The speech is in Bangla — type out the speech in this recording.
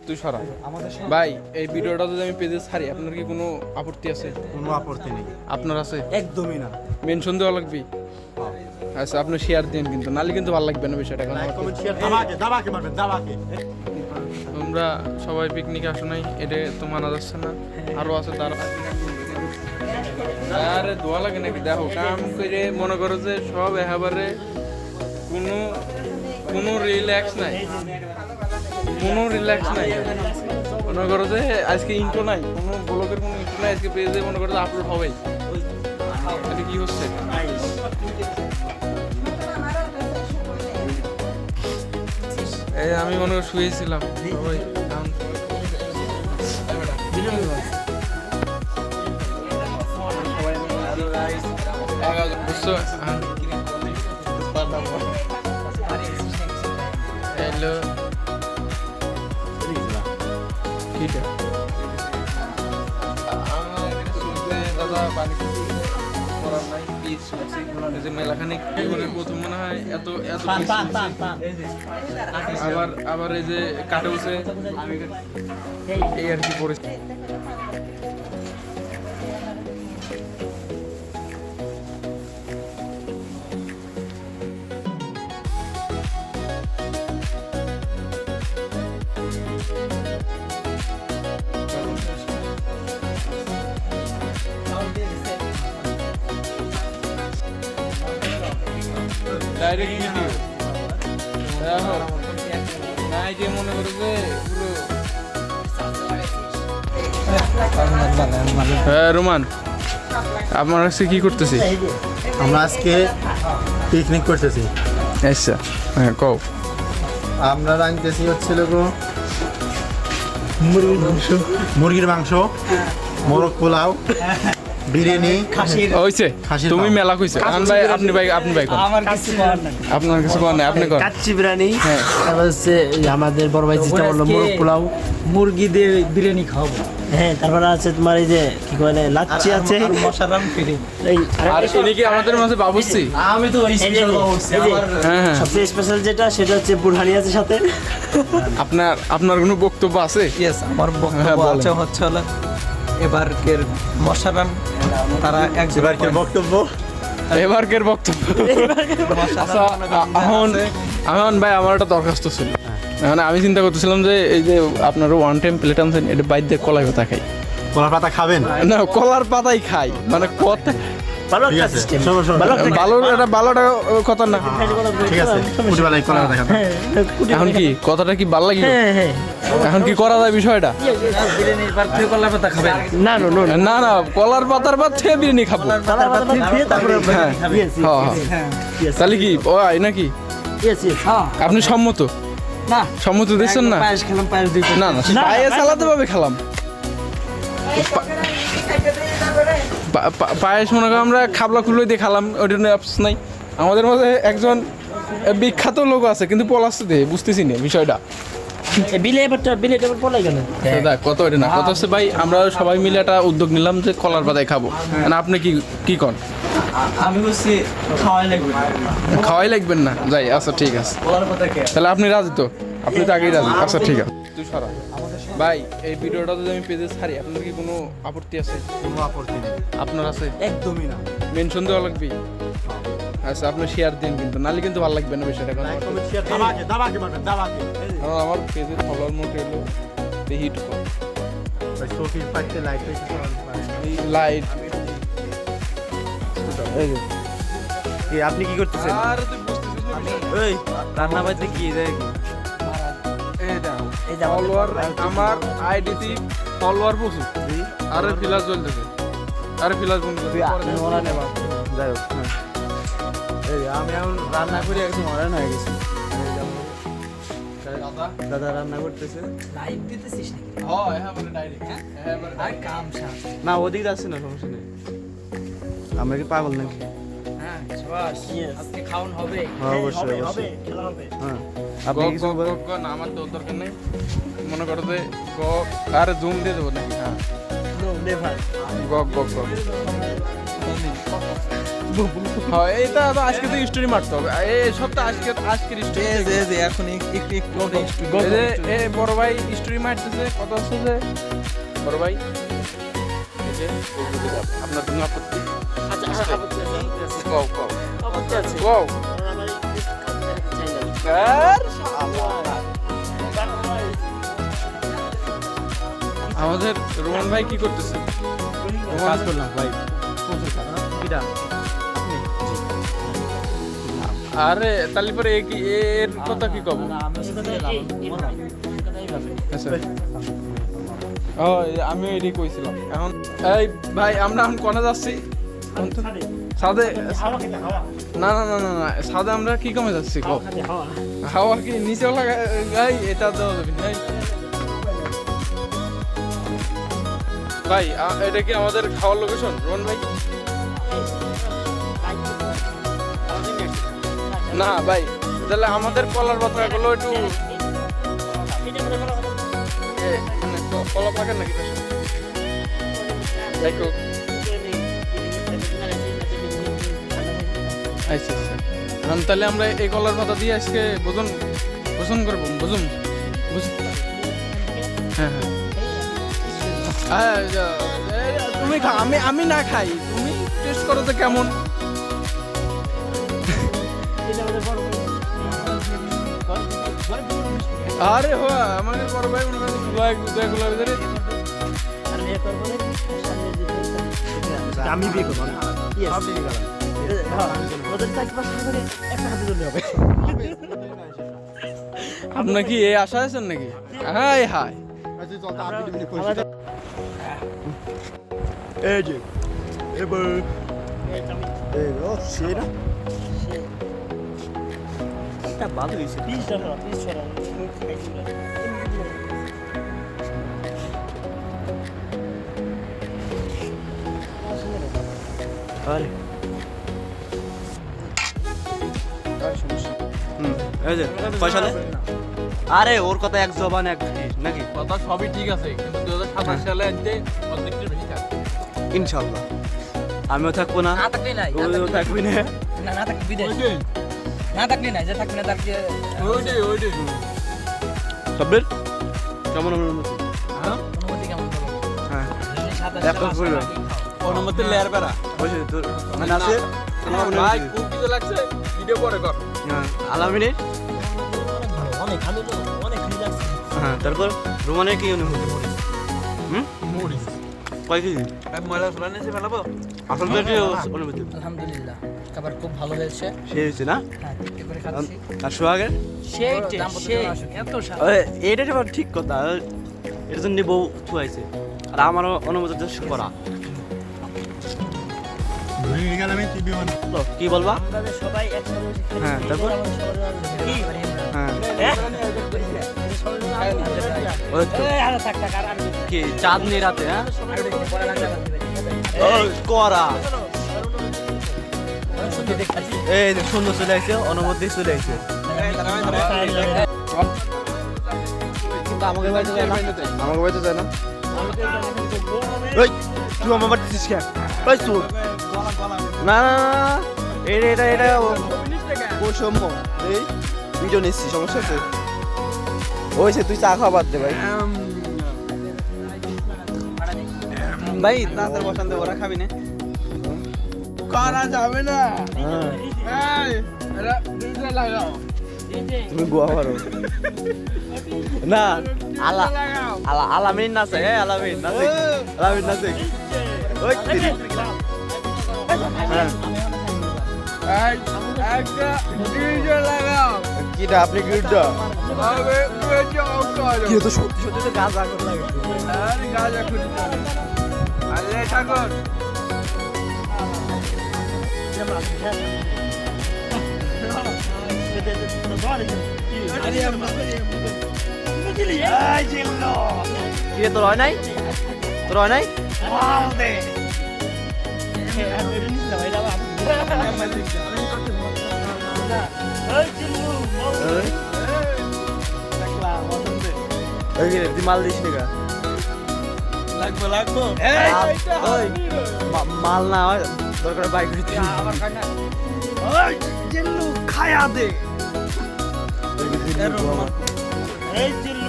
তুই সরা ভাই, এই ভিডিওটা যদি আমি পেজে ছাড়ি আপনার কি কোনো আপত্তি আছে? কোনো আপত্তি নেই, আপনার আছে? একদমই না। মেনশন দেওয়া লাগবে? আচ্ছা, আপনি শেয়ার দিন, কিন্তু নালে কিন্তু ভালো লাগবে না বিষয়টা। তোমরা সবাই পিকনিকে আসো নাই, এটা তো মানা যাচ্ছে না। আরো আছে তারা, আরে দোয়া লাগে নাকি? দেখো কাম করে মনে করো যে সব একেবারে কোনো কোনো রিল্যাক্স নাই, কোনো রিল্যাক্স নাই। মনে করো যে আজকে ইন্ট্রো নাই, কোনো ব্লগের কোনো ইন্ট্রো নাই, আজকে পেজে মনে করো যে আপলোড হবেই। এটা কি হচ্ছে? এই আমি মনে করি শুয়েছিলাম সবাই বুঝছো? হ্যালো, ঠিক আছে মেলাখানে প্রথম মনে হয় এত এত আবার এই যে কাটে উঠছে এই আর কি পরিস্থিতি। ডাইরেক্ট ভিডিও দেখো নাই যে মনে করো যে পুরো। হ্যাঁ রোমান, আপনার কাছে কি করতেছি? আমরা আজকে পিকনিক করতেছি। আচ্ছা হ্যাঁ কও। আমরা রাঁধতেছি হচ্ছিল গো মুরগির মাংস, মোরগ পোলাও, বিরিয়ানি, হইছে তুমি মেলা কইছো। ভাই আপনি কোন? আমার কিছু করার নাই, আপনার কিছু করার নাই, আপনি কোন? কাচ্চি বিরিয়ানি, হ্যাঁ তারপর হচ্ছে আমাদের বড় ভাই যেটা বললো মোরগ পোলাও, মুরগি দিয়ে বিরিয়ানি খাওয়াবো। হ্যাঁ, তারপরে আছে তোমার এই যে কি বলে লাচ্ছি আছে, মশারাম ফিরে এই আর এনে কি আমাদের মাঝে বাবুসি? আমি তো ওই স্পেশাল বাবুসি। হ্যাঁ সবচেয়ে স্পেশাল যেটা সেটা হচ্ছে বুরহানি আছে সাথে। আপনার কোনো বক্তব্য আছে? ইয়েস, আমার বক্তব্য আছে হচ্ছে হলো এবারকের মশারাম তারা এবারকার বক্তব্য এবারকের বক্তব্য। আচ্ছা এখন ভাই আমার একটা দরখাস্ত ছিল। মানে আমি চিন্তা করতেছিলাম যে এই যে আপনারা ওয়ান টাইম প্লেট আনছেন, এটা বাইর দিয়ে কলাই পাতা খাই। কলার পাতা খাবেন? না, কলার পাতাই খাই, মানে কথা ভালো ঠিক একটা আছে, সিস্টেম, শোনো, শোনো। ভালো, এটা ভালোটা কথা না। ঠিক আছে, কুটিবালাই কলার পাতা খাবেন। এখন কি কথাটা কি ভালো লাগে? হ্যাঁ হ্যাঁ, এখন কি করা যায় বিষয়টা? বিরিয়ানির বার থেকে কলার পাতা খাবেন? না না না, না না, কলার পাতার বাদ থেকে বিরিয়ানি খাবো। তারপরে হ্যাঁ হ্যাঁ, তাহলে কি ও আই নাকি? ইয়েস ইয়েস, আপনি সম্মত? না, সম্মত দিচ্ছেন না? পায়েস খেলাম, পায়েস দিই না না, পায়েস আলাদা ভাবে খেলাম। পায়েস মনে করেন আমরা খাবলা খুলে দিয়ে খেলাম, ওইটা নিয়ে আফসোস নাই। আমাদের মাঝে একজন বিখ্যাত লোক আছে, কিন্তু পলাশে দেয়, বুঝতেছি না বিষয়টা। বিলেট পলাই কেন? দেখ কত এটা না, কত হচ্ছে ভাই, আমরা সবাই মিলে একটা উদ্যোগ নিলাম যে কলার পাতায় খাবো। মানে আপনি কি কন? আমি বলছি খাওয়াই লাগবে, খাওয়াই লাগবেন না? যাই, আচ্ছা ঠিক আছে, কলার পাতা খেয়ে তাহলে আপনি রাজি তো? আপনি তো আগেই রাজি, আচ্ছা ঠিক আছে। তুই সরা ভাই, এই ভিডিওটা যদি আমি পেজে ছাড়ি আপনার কি কোনো আপত্তি আছে? কোনো আপত্তি নেই, আপনার আছে? একদমই না। মেনশন দেওয়া লাগবে? আচ্ছা, আপনি শেয়ার দিন, কিন্তু নালে কিন্তু ভালো লাগবে না বিষয়টা। কারণ আমার পেজের ফলোয়ার মোট হলো হিট লাইট। আপনি কি করতেছেন? আর তুই বুঝতেছিস না? এই রান্না বাড়িতে কি ফলোয়ার আমার আইডিতে ফলোয়ার প্রচুর, আরে ফিলাস চলতেছে, আরে ফিলাস বন্ধু যাই হোক, আমি এখন রান্না করে একদম অরান হয়ে গেছি। দাদা রান্না করতেছে। লাইভ দিতেছিস নাকি? হ্যাঁ বলে ডাইরেক্ট, হ্যাঁ বলে আর কাম সাম না, ওদিকে যাচ্ছে না, সমস্যা নেই। আমরা কি পাগল নাকি? হ্যাঁ, বাস আজকে খাওন হবে। হ্যাঁ, অবশ্যই অবশ্যই। হ্যাঁ, আপনি কিছু বলেন? না, আমার তো দরকার নেই, মনে করো যে আরে জুম দিয়ে দেবো নাকি? হ্যাঁ, নো নেভার। গক গক গক হ্যাঁ এটা তো আজকে তো স্টোরি মারতে হবে এই সবটা আজকের স্টোরি এখন একটু এ বড় ভাই স্টোরি মারতেছে কত আছে যে বড় ভাই এই যে আপনার কোনো আপত্তি কও কও আর আমাদের রোহন ভাই কি করতেছে কাজ করলাম ভাই কিটা আরে তাহলে পরে এর কথা কি কব আচ্ছা ও আমি এটাই কইছিলাম এখন এই ভাই আমরা এখন কোনা যাচ্ছি সাদে না না না না না সাদে আমরা কি কমে যাচ্ছি কো হাওয়া কি নিচে লাগাই এটা দেওয়া যাবে নাই ভাই এটা কি আমাদের খাওয়ার লোকেশন রোহন ভাই না ভাই তাহলে আমাদের কলার পাতাগুলো একটু কলা পাকেন নাকি যাই হোক আচ্ছা আচ্ছা এখন তাহলে আমরা এই কলার পাতা দিয়ে আজকে বোঝন করবো বুঝুন হ্যাঁ হ্যাঁ তুমি আমি না খাই তুমি টেস্ট করো তো কেমন আরে হো আমাদের বড় ভাই মনে করেন দুগুলো ভিতরে আমি বিয়ে করবো না আপনার কি এই আশা আছেন নাকি হাই হাই এই যে এবার এই ও সেরা এটা ভালো হইছে আরে এই যে পয়সা নে আরে ওর কথা এক জবান এক নাকি কথা সবই ঠিক আছে কিন্তু 2027 সালে এতে অর্ধেকটির বেশি থাকে ইনশাআল্লাহ আমিও থাকবো না না থাকলে নাই ওইও থাকবি না না থাকলে বিদেশ না থাকলে নাই যে থাকলে না থাকলে ওইটাই সাব্বির কেমন অনুমতি হ্যাঁ অনুমতি কেমন বলো হ্যাঁ এখন বললো। অনুমতি লেয়ার বেড়া বসে তোর মানে আছে ভাই খুব কিছু লাগছে ভিডিও পরে কর আলামিনে অনেক আমি তো অনেক রিল্যাক্স হ্যাঁ তারপর রোমানের কি অনুভূতি মরিস কয় কেজি ময়লা ফেলা নিয়েছে ফেলাবো আসলে কি অনুভূতি আলহামদুলিল্লাহ খাবার খুব ভালো হয়েছে সে হয়েছে না হ্যাঁ টিকে করে খাচ্ছি আর সোহাগের সেই এত স্বাদ এটা আবার ঠিক কথা এর জন্য বউ থুয়াইছে আর আমারও অনুমতি করা কি বলবা আমরা সবাই একসাথে হ্যাঁ তারপর হ্যাঁ ওই তো। কি চাঁদনি রাতে হ্যাঁ ওই করা এই যে সুন্দর চলে আসছে অনুমতি চলে আসছে কিন্তু আমাকে বাড়িতে যায় না আমাকে বাড়িতে যায় না ওই তুই আমার বাড়িতে দিস কেন ওই তুই না না এটা বৈষম্য এই ভিডিও নিচ্ছি সমস্যা আছে ওই সে তুই চা খাওয়া বাদ দে ভাই ভাই তাদের বসান দে ওরা খাবি না করা যাবে না এই এরা দুইটা লাগাও তুমি গোয়া পারো না আলা আলা আলামিন নাচে আলামিন নাচে আলামিন নাচে ওই তিরি এই একটা দুইটা লাগাও কিটা আপনি কিটা আবে তুই অফ কর কি তো সত্যি সত্যি তো গাছ আগুন লাগে আরে গাজা খুঁজে আরে ঠাকুর কি তোর হয় নাই তোর হয় নাই মাল দিস নি লাগবো মাল না দরকার বাইক হইতে আবার খাই না ওই জিল্লু খায়া দে এই জিল্লু